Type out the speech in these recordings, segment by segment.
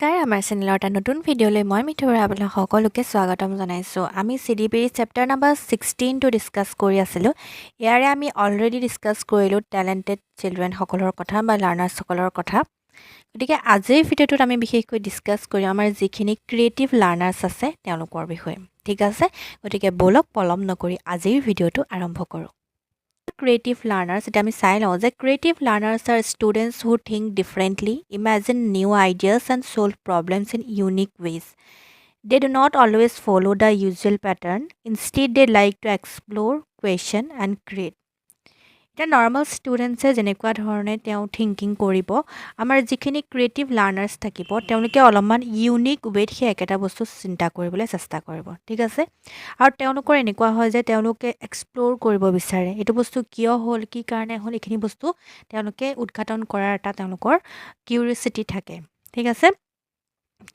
নমস্কাৰ আমাৰ চেনেলৰ এটা নতুন ভিডিঅ'লৈ মই মিঠুৰা আপোনালোক সকলোকে স্বাগতম জনাইছোঁ আমি CDPৰ চেপ্টাৰ নাম্বাৰ 16 টো ডিসকাস কৰি আছিলোঁ ইয়াৰে আমি অলৰেডি ডিসকাস কৰিলোঁ টেলেন্টেড চিলড্ৰেন সকলৰ কথা বা লাৰ্নাৰ্ছ সকলৰ কথা গতিকে আজিৰ ভিডিঅ'টোত আমি বিশেষকৈ ডিসকাস কৰিম আমাৰ যিখিনি ক্ৰিয়েটিভ লাৰ্নাৰ্ছ আছে তেওঁলোকৰ বিষয়ে ঠিক আছে গতিকে বলক পলম নকৰি আজিৰ ভিডিঅ'টো আৰম্ভ কৰোঁ Creative learners, it means that creative learners are students who think differently, imagine new ideas and solve problems in unique ways. They do not always follow the usual pattern. Instead, they like to explore, question and create. এটা normal ষ্টুডেণ্টছে যেনেকুৱা ধৰণে তেওঁ thinking কৰিব আমাৰ যিখিনি creative লাৰ্নাৰ্ছ থাকিব তেওঁলোকে অলপমান ইউনিক ৱেত সেই একেটা বস্তু চিন্তা কৰিবলৈ চেষ্টা কৰিব ঠিক আছে আৰু তেওঁলোকৰ এনেকুৱা হয় যে তেওঁলোকে এক্সপ্ল'ৰ কৰিব বিচাৰে এইটো বস্তু কিয় হ'ল কি কাৰণে হ'ল এইখিনি বস্তু তেওঁলোকে উদ্ঘাটন কৰাৰ এটা তেওঁলোকৰ কিউৰিয়চিটি থাকে ঠিক আছে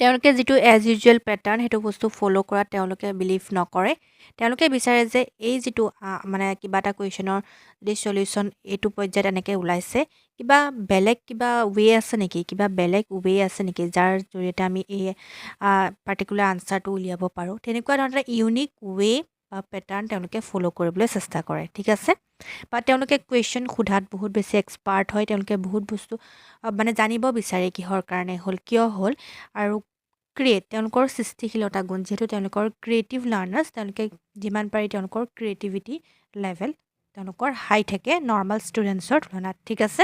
তেওঁলোকে যেটো এজ ইউজুৱেল প্যাটাৰ্ন হেতু বস্তু ফলো কৰা তেওঁলোকে বিলিভ নকৰে তেওঁলোকে বিচাৰে যে এই যেটো মানে কিবা এটা কোৱেশ্চনৰ দি সলিউশন এটো পৰ্যায়ত এনেকে ওলাইছে কিবা বেলেগ কিবা ৱে আছে নেকি কিবা বেলেগ ৱে আছে নেকি যাৰ জৰিয়তে আমি এই পাৰ্টিকুলাৰ আনসাৰটো উলিয়াব পাৰো তেনেকুৱা ধৰণৰ ইউনিক ৱে বা প্যাটাৰ্ন তেওঁলোকে ফলো কৰিবলৈ চেষ্টা কৰে ঠিক আছে বা তেওঁলোকে কোৱেশ্চন খুধাত বহুত বেছি এক্সপাৰ্ট হয় তেওঁলোকে বহুত বস্তু মানে জানিব বিচাৰে কিহৰ কাৰণে হ'ল কিয় হ'ল আৰু ক্ৰিয়েট তেওঁলোকৰ সৃষ্টিশীলতা গুণ যেটো তেওঁলোকৰ ক্ৰিয়েটিভ লাৰ্নাৰ্ছ তেওঁলোকে যিমান পাৰি তেওঁলোকৰ ক্ৰিয়েটিভিটি লেভেল তেওঁলোকৰ হাই থাকে নৰ্মাল ষ্টুডেণ্টছৰ তুলনাত ঠিক আছে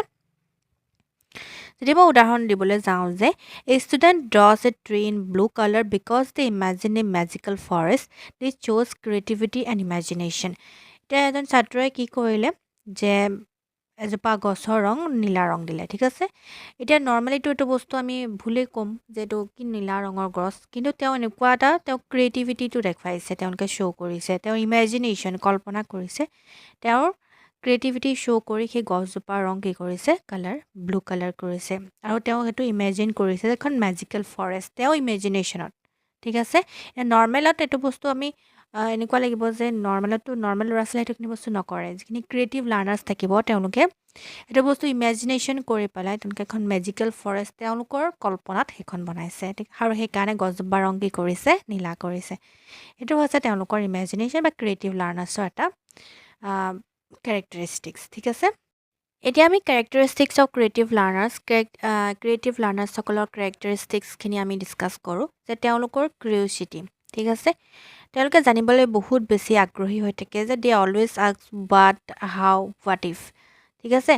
যদি মই উদাহৰণ দিবলৈ যাওঁ যে a student draws a tree in blue color because they imagine a magical forest they chose creativity and imagination এটা এজন ছাত্ৰই কি কৰিলে যে এজোপা গছৰ ৰং নীলা ৰং দিলে ঠিক আছে এটা নৰমালি তো এটো বস্তু আমি ভুলে কম যে এটো কি নীলা ৰঙৰ গছ কিন্তু তেওঁ এনেকুৱা এটা তেওঁ ক্ৰিয়েটিভিটি টো দেখাইছে তেওঁলোকে শো কৰিছে তেওঁ ইমাজিনেশন কল্পনা কৰিছে তেওঁৰ ক্ৰিয়েটিভিটি শো কৰি সেই গছজোপাৰ ৰং কি কৰিছে কালাৰ ব্লু কালাৰ কৰিছে আৰু তেওঁ হেতু ইমাজিন কৰিছে এখন ম্যাজিক্যাল ফৰেষ্ট তেওঁ ইমাজিনেশনত ঠিক আছে নৰমালত এটো বস্তু আমি এনেকুৱা লাগিব যে নৰমালটো নৰমাল ৰাছলে এটো বস্তু নকৰে যিখিনি ক্ৰিয়েটিভ লাৰ্নাৰ্ছ থাকিব তেওঁলোকে এটা বস্তু ইমাজিনেশন কৰি পেলাই তেওঁলোকে এখন ম্যাজিক্যাল ফৰেষ্ট তেওঁলোকৰ কল্পনাত হেখন বনাইছে ঠিক আৰু সেই কাৰণে গছজোপাৰ ৰং কি কৰিছে নীলা কৰিছে এটো হৈছে তেওঁলোকৰ ইমাজিনেশন বা ক্ৰিয়েটিভ লাৰ্নাৰ্ছৰ এটা characteristics ঠিক আছে এতিয়া আমি characteristics of creative learners সকলৰ characteristics খিনি আমি ডিসকাস কৰো যে তেওঁলোকৰ curiosity ঠিক আছে তেওঁলোকে জানিবলৈ বহুত বেছি আগ্ৰহী হৈ থাকে যে they always ask what how what if ঠিক আছে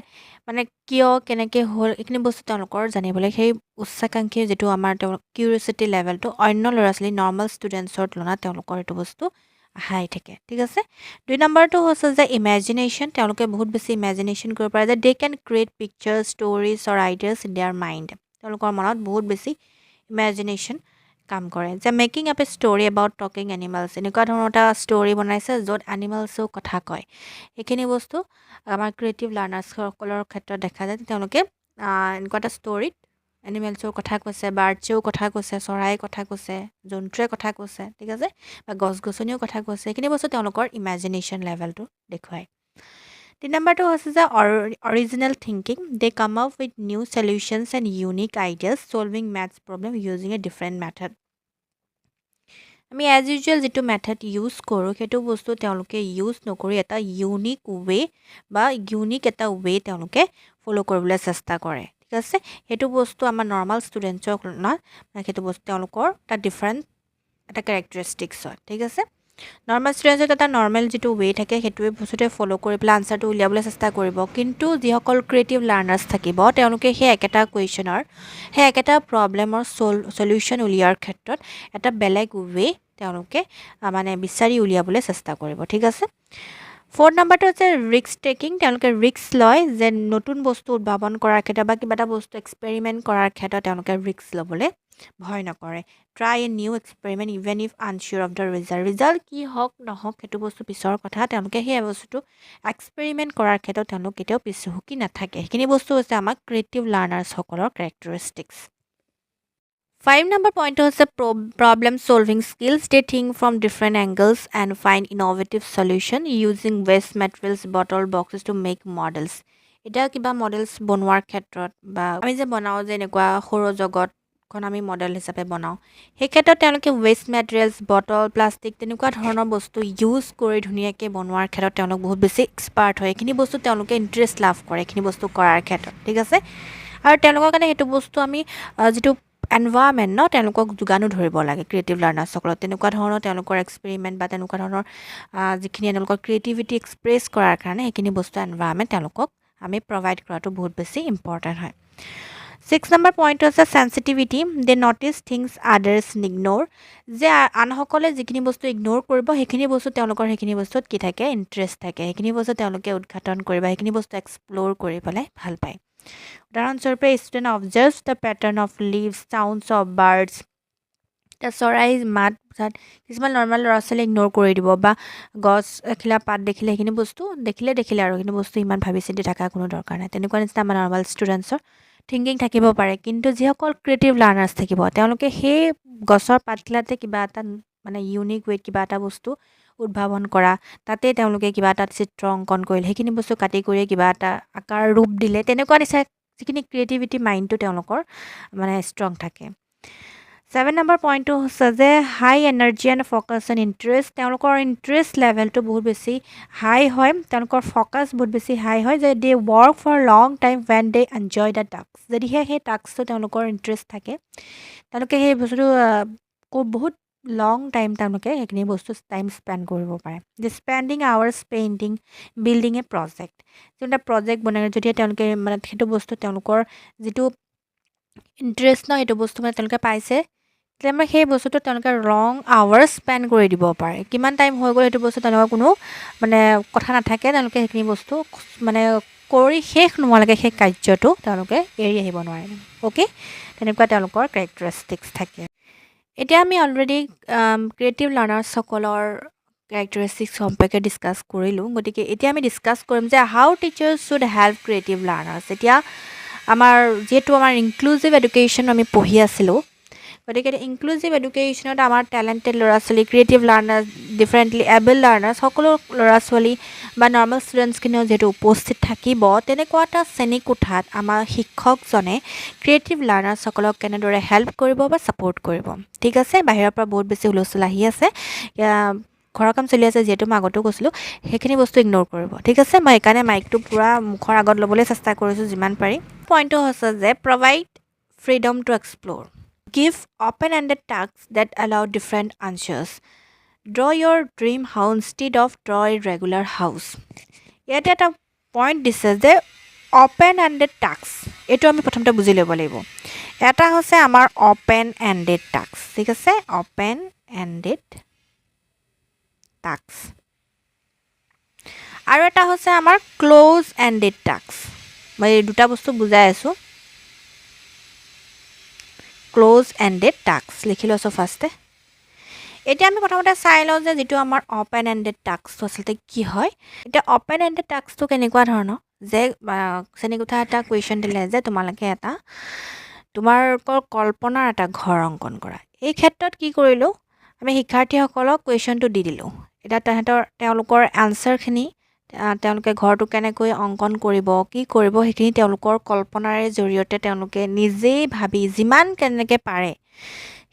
মানে কিয় কেনেকে হ'ল এইখিনি বস্তু তেওঁলোকৰ জানিবলৈ সেই উচ্চাকাংক্ষী যেটো আমাৰ কিউৰিয়চিটি লেভেলটো অন্য লৰাছলি নৰ্মাল ষ্টুডেণ্টছৰ তুলনাত তেওঁলোকৰ এটো বস্তু হাই থাকে ঠিক আছে দুই নম্বৰটো হৈছে যে ইমাজিনেশন তেওঁলোকে বহুত বেছি ইমাজিনেশন কৰিব পাৰে যে they can create pictures stories or ideas in their mind তেওঁলোকৰ মনত বহুত বেছি ইমাজিনেশন কাম কৰে যে making up A story about talking animals এনেকুৱা ধৰণৰ এটা ষ্টৰী বনাইছে য'ত এনিমেলছও কথা কয় এইখিনি বস্তু আমাৰ ক্ৰিয়েটিভ লাৰ্নাৰ্ছ সকলৰ ক্ষেত্ৰত দেখা যায় তেওঁলোকে এনেকুৱা এটা ষ্টৰীত এনিমেলছৰ কথা কৈছে বাৰ্ডছও কথা কৈছে চৰাই কথা কৈছে জন্তুৰে কথা কৈছে ঠিক আছে বা গছগছনিও কথা কৈছে এইখিনি বস্তু তেওঁলোকৰ ইমাজিনেশন লেভেলটো দেখুৱায় তিন নম্বৰটো হৈছে যে original thinking they come up with new solutions and unique ideas solving maths problem using a different method আমি এজ ইউজুৱেল যেটো মেথড ইউজ কৰোঁ সেইটো বস্তু তেওঁলোকে ইউজ নকৰি এটা ইউনিক ৱে বা ইউনিক এটা ৱে তেওঁলোকে ফলো কৰিবলৈ চেষ্টা কৰে ঠিক আছে হেতু বস্তু আমাৰ নৰ্মাল ষ্টুডেণ্টছৰ তুলনাত হেতু বস্তু তেওঁলোকৰ এটা ডিফাৰেণ্ট এটা ক্যাৰেক্টাৰিষ্টিক্স হয় ঠিক আছে নৰ্মাল ষ্টুডেণ্টছৰ এটা নৰ্মাল যেটো ৱে থাকে হেতুৱে বস্তুতে ফলো কৰি পেলাই আনসাৰটো উলিয়াবলৈ চেষ্টা কৰিব কিন্তু যিসকল ক্ৰিয়েটিভ লাৰ্নাৰ্ছ থাকিব তেওঁলোকে সেই একেটা কোৱেশ্চনৰ সেই একেটা প্ৰবলেমৰ সলিউশন উলিয়াৰ ক্ষেত্ৰত এটা বেলেগ ৱে তেওঁলোকে মানে বিচাৰি উলিয়াবলৈ চেষ্টা কৰিব ঠিক আছে ফোৰ্থ নাম্বাৰটো হৈছে ৰিস্ক টেকিং তেওঁলোকে ৰিস্ক লয় যে নতুন বস্তু উদ্ভাৱন কৰাৰ ক্ষেত্ৰত বা কিবা এটা বস্তু এক্সপেৰিমেন্ট কৰাৰ ক্ষেত্ৰত তেওঁলোকে ৰিস্ক ল'বলৈ ভয় নকৰে try a new experiment even if unsure of the result কি হওক নহওক সেইটো বস্তু পিছৰ কথা তেওঁলোকে সেই বস্তুটো এক্সপেৰিমেন্ট কৰাৰ ক্ষেত্ৰত তেওঁলোক কেতিয়াও পিছহুকি নাথাকে সেইখিনি বস্তু হৈছে আমাৰ ক্ৰিয়েটিভ লাৰ্নাৰ্ছ সকলৰ ক্যাৰেক্টাৰিষ্টিক্স 5 number point is the problem solving skills. They think from different angles and find innovative solution using waste materials, bottle boxes to make models. এটা কিবা মডেলস বনোৱাৰ ক্ষেত্ৰত বা আমি যে বনাও যে এনেকুৱা সৌৰ জগত খন আমি মডেল হিচাপে বনাওঁ সেই ক্ষেত্ৰত তেওঁলোকে ৱেষ্ট মেটেৰিয়েলছ বটল প্লাষ্টিক তেনেকুৱা ধৰণৰ বস্তু ইউজ কৰি ধুনীয়াকৈ বনোৱাৰ ক্ষেত্ৰত তেওঁলোক বহুত বেছি এক্সপাৰ্ট হয় এইখিনি বস্তু তেওঁলোকে ইণ্টাৰেষ্ট লাভ কৰে এইখিনি বস্তু কৰাৰ ক্ষেত্ৰত ঠিক আছে আৰু তেওঁলোকৰ কাৰণে সেইটো বস্তু আমি যিটো এনভাইৰনমেণ্ট ন তেওঁলোকক যোগানো ধৰিব লাগে ক্ৰিয়েটিভ লাৰ্ণাৰ্ছসকলক তেনেকুৱা ধৰণৰ তেওঁলোকৰ এক্সপেৰিমেণ্ট বা তেনেকুৱা ধৰণৰ যিখিনি তেওঁলোকৰ ক্ৰিয়েটিভিটি এক্সপ্ৰেছ কৰাৰ কাৰণে সেইখিনি বস্তু এনভাইৰনমেণ্ট তেওঁলোকক আমি প্ৰভাইড কৰাটো বহুত বেছি ইম্পৰ্টেণ্ট হয় 6 নম্বৰ পইণ্ট হৈছে চেঞ্চিটিভিটি দে নটিচ থিংছ আদাৰ্ছ ইগন'ৰ যে আনসকলে যিখিনি বস্তু ইগন'ৰ কৰিব সেইখিনি বস্তু তেওঁলোকৰ সেইখিনি বস্তুত কি থাকে ইণ্টাৰেষ্ট থাকে সেইখিনি বস্তু তেওঁলোকে উদঘাটন কৰিব সেইখিনি বস্তু এক্সপ্ল'ৰ কৰি পেলাই ভাল পায় উদাহৰণস্বৰূপে student observes the pattern of leaves sounds of birds এতিয়া চৰাই মাত চাত কিছুমান নৰ্মেল ল'ৰা ছোৱালী ইগন'ৰ কৰি দিব বা গছ এখিলা পাত দেখিলে সেইখিনি বস্তু দেখিলে আৰু সেইখিনি বস্তু ইমান ভাবি চিন্তি থকা কোনো দৰকাৰ নাই তেনেকুৱা নিচিনা আমাৰ নৰ্মেল ষ্টুডেণ্টছৰ থিংকিং থাকিব পাৰে কিন্তু যিসকল ক্ৰিয়েটিভ লাৰ্ণাৰ্ছ থাকিব তেওঁলোকে সেই গছৰ পাতখিলাতে কিবা এটা মানে ইউনিক ৱেত কিবা এটা বস্তু উদ্ভাৱন কৰা তাতে তেওঁলোকে কিবা এটা চিত্ৰ অংকন কৰিলে সেইখিনি বস্তু কাটি কৰি কিবা এটা আকাৰ ৰূপ দিলে তেনেকুৱা নিচিনা যিখিনি ক্ৰিয়েটিভিটি মাইণ্ডটো তেওঁলোকৰ মানে ষ্ট্ৰং থাকে 7 নম্বৰ পইণ্টটো হৈছে যে high energy and focus and interest তেওঁলোকৰ ইণ্টাৰেষ্ট লেভেলটো বহুত বেছি হাই হয় তেওঁলোকৰ ফ'কাছ বহুত বেছি হাই হয় যে they work for long time when they enjoy the task যদিহে সেই টাস্কটো তেওঁলোকৰ ইণ্টাৰেষ্ট থাকে তেওঁলোকে সেই বস্তুটো বহুত লং টাইম তেওঁলোকে সেইখিনি বস্তু টাইম স্পেণ্ড কৰিব পাৰে যে স্পেণ্ডিং আৱাৰ্ছ পেইণ্টিং বিল্ডিং এ প্ৰজেক্ট যোনটা প্ৰজেক্ট বনাই যদিহে তেওঁলোকে মানে সেইটো বস্তু তেওঁলোকৰ যিটো ইণ্টাৰেষ্ট ন সেইটো বস্তু মানে তেওঁলোকে পাইছে তেতিয়া মানে সেই বস্তুটো তেওঁলোকে লং আৱাৰ্ছ স্পেণ্ড কৰি দিব পাৰে কিমান টাইম হৈ গ'ল সেইটো বস্তু তেওঁলোকৰ কোনো মানে কথা নাথাকে তেওঁলোকে সেইখিনি বস্তু মানে কৰি শেষ নোহোৱালৈকে সেই কাৰ্যটো তেওঁলোকে এৰি আহিব নোৱাৰে অ'কে তেনেকুৱা তেওঁলোকৰ কেৰেক্টাৰিষ্টিক্স থাকে এতিয়া আমি অলৰেডি ক্ৰিয়েটিভ লাৰ্ণাৰ্ছসকলৰ কেৰেক্টাৰিষ্টিক্স সম্পৰ্কে ডিছকাছ কৰিলোঁ গতিকে এতিয়া আমি ডিছকাছ কৰিম যে how teachers should help creative learners এতিয়া আমাৰ যিহেতু আমাৰ ইনক্লুজিভ এডুকেশ্যন আমি পঢ়ি আছিলোঁ গতিকে ইনক্লুজিভ এডুকেশ্যনত আমাৰ টেলেণ্টেড ল'ৰা ছোৱালী creative learners differently able learners সকলো ল'ৰা ছোৱালী বা নৰ্মেল ষ্টুডেণ্টছখিনিও যিহেতু উপস্থিত থাকিব তেনেকুৱা এটা শ্ৰেণীকোঠাত আমাৰ শিক্ষকজনে ক্ৰিয়েটিভ লাৰ্ণাৰ্ছসকলক কেনেদৰে হেল্প কৰিব বা ছাপোৰ্ট কৰিব ঠিক আছে বাহিৰৰ পৰা বহুত বেছি হুলস্থুল আহি আছে ঘৰৰ কাম চলি আছে যিহেতু মই আগতেও কৈছিলোঁ সেইখিনি বস্তু ইগন'ৰ কৰিব ঠিক আছে মই সেইকাৰণে মাইকটো পূৰা মুখৰ আগত ল'বলৈ চেষ্টা কৰিছোঁ যিমান পাৰি পইণ্টটো হৈছে যে provide freedom to explore Give open-ended tasks that allow different answers. Draw your dream house instead of draw a regular house. ইয়াতে এটা পইণ্ট দিছে যে open-ended tasks এইটো আমি প্ৰথমতে বুজি ল'ব লাগিব এটা হৈছে আমাৰ open-ended tasks ঠিক আছে open-ended tasks আৰু এটা হৈছে আমাৰ close-ended tasks মই এই দুটা বস্তু বুজাই আছোঁ close-ended tasks লিখি লৈছোঁ ফাৰ্ষ্টে এতিয়া আমি প্ৰথমতে চাই লওঁ যে যিটো আমাৰ open-ended tasks আচলতে কি হয় এতিয়া open-ended tasksটো কেনেকুৱা ধৰণৰ যে শ্ৰেণীকোঠা এটা কুৱেশ্যন দিলে যে তোমালোকে এটা তোমালোকৰ কল্পনাৰ এটা ঘৰ অংকন কৰা এই ক্ষেত্ৰত কি কৰিলোঁ আমি শিক্ষাৰ্থীসকলক কুৱেশ্যনটো দি দিলোঁ এতিয়া তেওঁলোকৰ এনচাৰখিনি তেওঁলোকে ঘৰটো কেনেকৈ অংকন কৰিব কি কৰিব সেইখিনি তেওঁলোকৰ কল্পনাৰে জৰিয়তে তেওঁলোকে নিজেই ভাবি যিমান কেনেকৈ পাৰে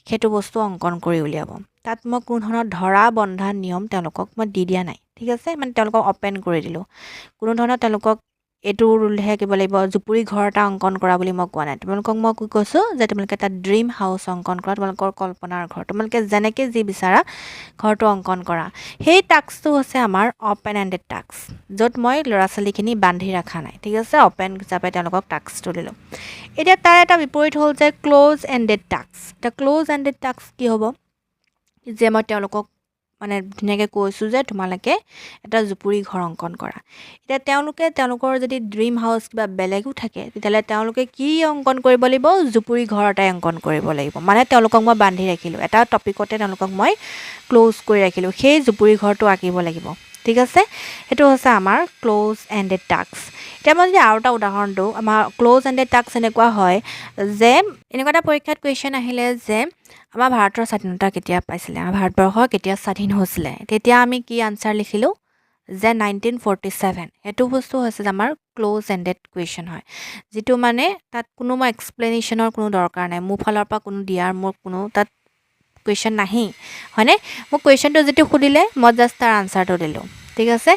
সেইটো বস্তু অংকন কৰি উলিয়াব তাত মই কোনো ধৰণৰ ধৰা বন্ধা নিয়ম তেওঁলোকক মই দি দিয়া নাই ঠিক আছে মানে তেওঁলোকক অপেন কৰি দিলোঁ কোনো ধৰণৰ তেওঁলোকক এইটো ৰুলহে থাকিব লাগিব জুপুৰি ঘৰ এটা অংকন কৰা বুলি মই কোৱা নাই তোমালোকক মই কি কৈছোঁ যে তোমালোকে এটা ড্ৰিম হাউচ অংকন কৰা তোমালোকৰ কল্পনাৰ ঘৰ তোমালোকে যেনেকৈ যি বিচাৰা ঘৰটো অংকন কৰা সেই টাস্কটো হৈছে আমাৰ open-ended task য'ত মই ল'ৰা ছোৱালীখিনি বান্ধি ৰখা নাই ঠিক আছে অপেন হিচাপে তেওঁলোকক টাস্কটো দিলোঁ এতিয়া তাৰ এটা বিপৰীত হ'ল যে close-ended task এতিয়া close-ended task কি হ'ব যে মই তেওঁলোকক মানে ধুনীয়াকৈ কৈছোঁ যে তোমালোকে এটা জুপুৰি ঘৰ অংকন কৰা এতিয়া তেওঁলোকে তেওঁলোকৰ যদি ড্ৰিম হাউচ কিবা বেলেগো থাকে তেতিয়াহ'লে তেওঁলোকে কি অংকন কৰিব লাগিব জুপুৰি ঘৰ এটাই অংকন কৰিব লাগিব মানে তেওঁলোকক মই বান্ধি ৰাখিলোঁ এটা টপিকতে তেওঁলোকক মই ক্ল'জ কৰি ৰাখিলোঁ সেই জুপুৰি ঘৰটো আঁকিব লাগিব ঠিক আছে সেইটো হৈছে আমাৰ close-ended task এতিয়া মই যদি আৰু এটা উদাহৰণ দিওঁ আমাৰ close-ended task এনেকুৱা হয় যে এনেকুৱা এটা পৰীক্ষাত কুৱেশ্যন আহিলে যে আমাৰ ভাৰতৰ স্বাধীনতা কেতিয়া পাইছিলে আমাৰ ভাৰতবৰ্ষ কেতিয়া স্বাধীন হৈছিলে তেতিয়া আমি কি আনচাৰ লিখিলোঁ যে 1947 এটো বস্তু হৈছে আমাৰ ক্লোজ এন্ডেড কুৱেশ্যন হয় যেটো মানে তাত কোনো মই এক্সপ্লেনেশ্যনৰ কোনো দৰকাৰ নাই মোৰ ফালৰ পৰা কোনো দিয়াৰ মোৰ কোনো তাত কুৱেশ্যন নাহি হয়নে মোক কুৱেশ্যনটো যেটো খুদিলে মই জাস্ট তাৰ আনসাৰটো দিলো ঠিক আছে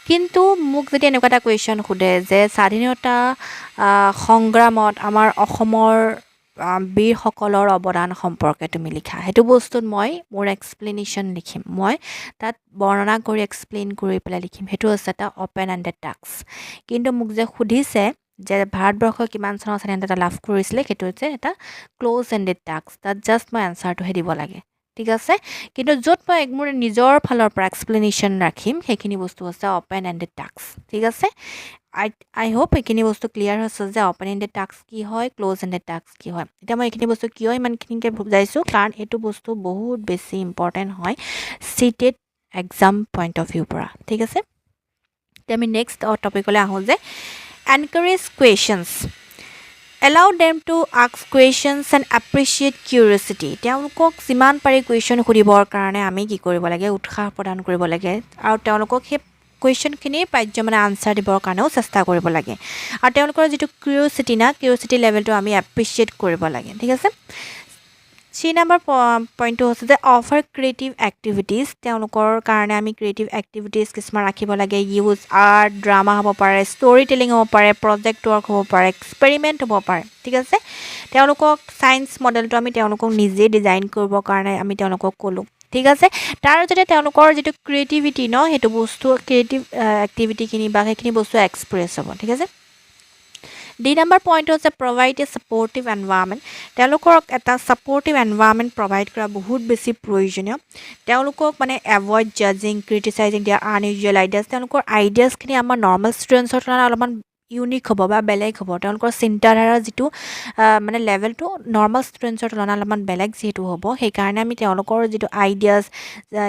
কিন্তু মোক যদি এনেকুৱা এটা কুৱেশ্যন খুদে যে স্বাধীনতা সংগ্ৰামত আমাৰ অসমৰ বীৰসকলৰ অৱদান সম্পৰ্কে তুমি লিখা হেতু বস্তুত মই মোৰ এক্সপ্লেনেশ্যন লিখিম মই তাত বৰ্ণনা কৰি এক্সপ্লেইন কৰি পেলাই লিখিম হেতু আছে এটা ওপেন এন্ডেড টাস্ক কিন্তু মোক যে খুদিছে যে ভাৰতবৰ্ষ কিমান চনত স্বাধীনতা লাভ কৰিছিলে হেতু হৈছে এটা ক্লোজ এন্ডেড টাস্ক তাত জাস্ট মই আনসাৰটোহে দিব লাগে ঠিক আছে কিন্তু য'ত মই মোৰ নিজৰ ফালৰ পৰা এক্সপ্লেনেশ্যন ৰাখিম সেইখিনি বস্তু আছে ওপেন এন্ডেড টাস্ক ঠিক আছে I hope এইখিনি বস্তু ক্লিয়াৰ হৈছে যে ওপেন এন্ডেড টাস্ক কি হয় ক্লোজ এন্ডেড টাস্ক কি হয় এটা মই এইখিনি বস্তু কিয় ইমানখিনিকে বুজাইছো কাৰণ এইটো বস্তু বহুত বেছি ইম্পৰ্টেন্ট হয় CTET exam point of view পৰা ঠিক আছে তে আমি নেক্সট টপিকলৈ আহো যে encourage questions allow them to ask questions and appreciate curiosity তেওঁলোকক যিমান পাৰি কুৱেশ্যন সুধিবৰ কাৰণে আমি কি কৰিব লাগে উৎসাহ প্ৰদান কৰিব লাগে আৰু তেওঁলোকক সেই কুৱেশ্যন খিনি পাজ্য মানে আনসাৰ দিবৰ কাৰণেও চেষ্টা কৰিব লাগে আৰু তেওঁলোকৰ যেটো কিউৰিওসিটি লেভেলটো আমি এপ্ৰিচিয়েট কৰিব লাগে ঠিক আছে 3 নম্বৰ পইণ্টটো হৈছে যে অফাৰ ক্ৰিয়েটিভ এক্টিভিটিজ তেওঁলোকৰ কাৰণে আমি ক্ৰিয়েটিভ এক্টিভিটিজ কিছুমান ৰাখিব লাগে ইউজ আৰ্ট ড্ৰামা হ'ব পাৰে ষ্টৰী টেলিং হ'ব পাৰে প্ৰজেক্ট ৱৰ্ক হ'ব পাৰে এক্সপেৰিমেণ্ট হ'ব পাৰে ঠিক আছে তেওঁলোকক সায়েন্স মডেলটো আমি তেওঁলোকক নিজে ডিজাইন কৰিব কাৰণে আমি তেওঁলোকক ক'লো ঠিক আছে তাৰ যদি তেওঁলোকৰ যেটো ক্ৰিয়েটিভিটি ন হেতু বস্তু ক্ৰিয়েটিভ এক্টিভিটি খিনি বা সেইখিনি বস্তু এক্সপ্ৰেছ হ'ব ঠিক আছে D number point was to provide a supportive environment. তেওঁলোকক এটা supportive environment provide কৰা বহুত বেছি প্ৰয়োজনীয় তেওঁলোকক মানে avoid judging criticizing their unusual ideas তেওঁলোকৰ ideas খিনি আমাৰ normal students ৰ তুলনাত অলপমান ইউনিক হ'ব বা বেলেগ হ'ব তেওঁলোকৰ চিন্তাধাৰা যেটো মানে লেভেলটো নৰ্মাল ষ্টুডেন্টছৰ তুলনাত অলপমান বেলেগ যেটো হ'ব সেই কাৰণে আমি তেওঁলোকৰ যেটো আইডিয়াজ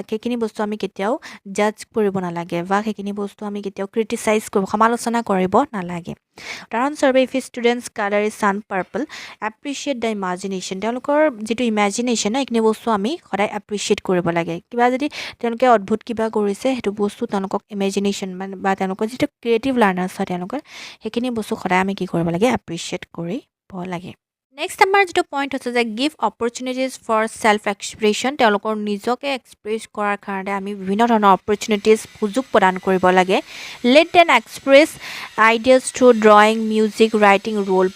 কেখিনি বস্তু আমি কেতিয়াও জাজ কৰিব নালাগে বা সেইখিনি বস্তু আমি কেতিয়াও ক্ৰিটিসাইজ কৰিব সমালোচনা কৰিব নালাগে উদাহৰণ স্বৰূপে if students color is sun purple appreciate the imagination তেওঁলোকৰ যেটো ইমাজিনেশন এইখিনি বস্তু আমি সদায় এপ্ৰিচিয়েট কৰিব লাগে কিবা যদি তেওঁলোকে অদ্ভুত কিবা কৰিছে হেতু বস্তু তেওঁলোকক ইমাজিনেশন মানে বা তেওঁলোকৰ যেটো ক্ৰিয়েটিভ লাৰ্নাৰ্ছ হয় তেওঁলোকৰ সেইখিনি বস্তু সদায় আমি কি কৰিব লাগে এপ্ৰিচিয়েট কৰিব লাগে নেক্সট আমাৰ যেটো পইণ্ট হৈছে যে give opportunities for self expression তেওঁলোকৰ নিজকে এক্সপ্ৰেছ কৰাৰ কাৰণে আমি বিভিন্ন ধৰণৰ opportunities সুযোগ প্ৰদান কৰিব লাগে let them express ideas through drawing music writing role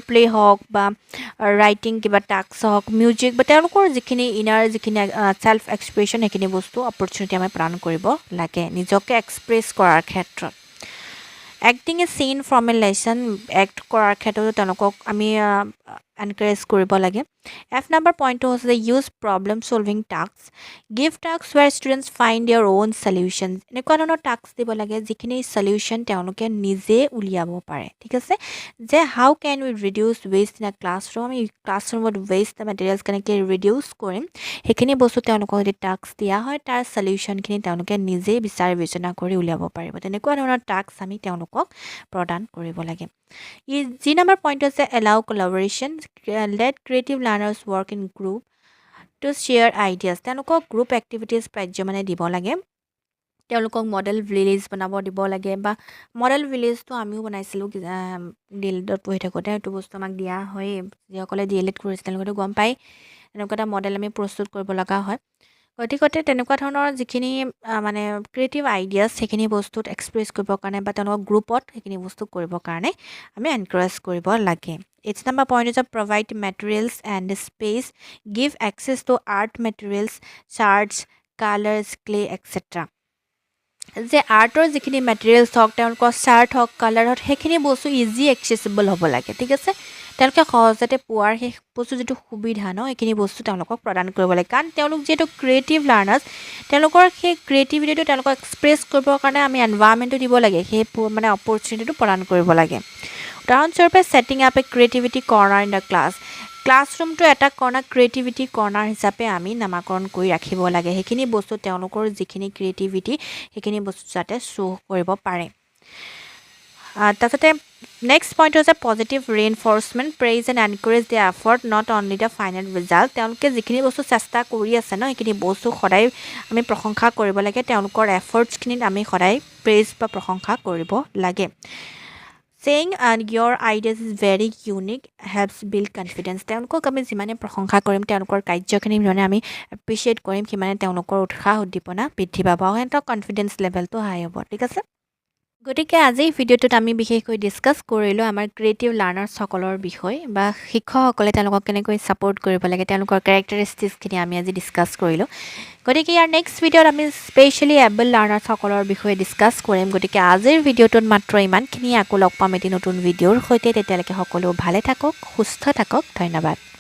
play হওক বা ৰাইটিং কিবা টাস্ক হওক মিউজিক বা তেওঁলোকৰ যিখিনি ইনাৰ যিখিনি সেল্ফ এক্সপ্ৰেছন সেইখিনি বস্তু opportunity আমি প্ৰদান কৰিব লাগে নিজকে এক্সপ্ৰেছ কৰাৰ ক্ষেত্ৰত acting a scene from a lesson act কৰাৰ ক্ষেত্ৰত তেওঁলোকক আমি encourage কৰিব লাগে F number point was the use problem solving tasks give tasks where students find their own solutions এনেকুৱা ধৰণৰ টাস্ক দিব লাগে যিখিনি সলিউশন তেওঁলোকে নিজে উলিয়াব পাৰে ঠিক আছে যে how can we reduce waste in a classroom আমি ক্লাছৰুমত waste materials কেনেকৈ reduce কৰিম সেইখিনি বস্তু তেওঁলোকক যদি টাস্ক দিয়া হয় তাৰ সলিউশন খিনি তেওঁলোকে নিজে বিচাৰি বিচনা কৰি উলিয়াব পাৰিব তেনেকুৱা ধৰণৰ টাস্ক আমি তেওঁলোকক প্ৰদান কৰিব লাগে G number point is allow collaboration let creative learners work in group to share ideas তেওঁলোকক group activities পাজ্য মানে দিব লাগে তেওঁলোকক মডেল ভিলেজ বনাব দিব লাগে বা মডেল ভিলেজটো আমিও বনাইছিলো ডিএলএডত পঢ়ি থাকোতে এটো বস্তু আমাক দিয়া হয় যিসকলে ডিএলএড কৰিছিল তেওঁলোকে গম পাই এনেকুৱা এটা মডেল আমি প্ৰস্তুত কৰিব লগা হয় গতিকতে তেনেকুৱা ধৰণৰ যিখিনি মানে ক্ৰিয়েটিভ আইডিয়াছ সেইখিনি বস্তুত এক্সপ্ৰেছ কৰিবৰ কাৰণে বা তেওঁলোকৰ গ্ৰুপত সেইখিনি বস্তু কৰিবৰ কাৰণে আমি এনকাৰেজ কৰিব লাগে It's number point is to provide materials and space give access to art materials charts colors clay etc যে আৰ্টৰ যিখিনি মেটেৰিয়েলছ হওক তেওঁলোকৰ চাৰ্ট হওক কালাৰ হওক সেইখিনি বস্তু ইজি এক্সেসিবল হ'ব লাগে ঠিক আছে তেওঁলোকে সহজতে পোৱাৰ সেই বস্তু যেটো সুবিধা ন এইখিনি বস্তু তেওঁলোকক প্ৰদান কৰিব লাগে কাৰণ তেওঁলোক যেটো ক্ৰিয়েটিভ লাৰ্নাৰ্ছ তেওঁলোকৰ সেই ক্ৰিয়েটিভিটিটো তেওঁলোকক এক্সপ্ৰেছ কৰিবৰ কাৰণে আমি এনভায়ৰনমেন্টটো দিব লাগে সেই মানে অপৰচুনিটিটো প্ৰদান কৰিব লাগে উদাহৰণস্বৰূপে setting up a creativity corner in the ক্লাছৰুমটো এটা কৰ্নাৰ ক্ৰিয়েটিভিটি কৰ্নাৰ হিচাপে আমি নামাকৰণ কৰি ৰাখিব লাগে সেইখিনি বস্তু তেওঁলোকৰ যিখিনি ক্ৰিয়েটিভিটি সেইখিনি বস্তু যাতে শো কৰিব পাৰে তাৰতে নেক্সট পইণ্ট হৈছে positive reinforcement praise and encourage the effort not only the final result তেওঁলোকে যিখিনি বস্তু চেষ্টা কৰি আছে ন সেইখিনি বস্তু সদায় আমি প্ৰশংসা কৰিব লাগে তেওঁলোকৰ এফৰ্টছখিনিত আমি সদায় প্ৰেইজ বা প্ৰশংসা কৰিব লাগে saying your ideas is very unique helps build confidence তেওঁলোকক আমি যিমানে প্ৰশংসা কৰিম তেওঁলোকৰ কাৰ্যখিনি যিমানে আমি এপ্ৰিচিয়েট কৰিম সিমানে তেওঁলোকৰ উৎসাহ উদ্দীপনা বৃদ্ধি পাব আৰু সিহঁতৰ কনফিডেন্স লেভেলটো হাই হ'ব ঠিক আছে গতিকে আজি ভিডিঅ'টোত আমি বিশেষকৈ ডিছকাছ কৰিলোঁ আমাৰ ক্ৰিয়েটিভ লাৰ্ণাৰ্ছসকলৰ বিষয়ে বা শিক্ষকসকলে তেওঁলোকক কেনেকৈ ছাপোৰ্ট কৰিব লাগে তেওঁলোকৰ কেৰেক্টাৰিষ্টিক্সখিনি আমি আজি ডিছকাছ কৰিলোঁ গতিকে ইয়াৰ নেক্সট ভিডিঅ'ত আমি স্পেচিয়েলি এবল লাৰ্ণাৰ্ছসকলৰ বিষয়ে ডিছকাছ কৰিম গতিকে আজিৰ ভিডিঅ'টোত মাত্ৰ ইমানখিনি আকৌ লগ পাম এটি নতুন ভিডিঅ'ৰ সৈতে তেতিয়ালৈকে সকলো ভালে থাকক সুস্থ থাকক ধন্যবাদ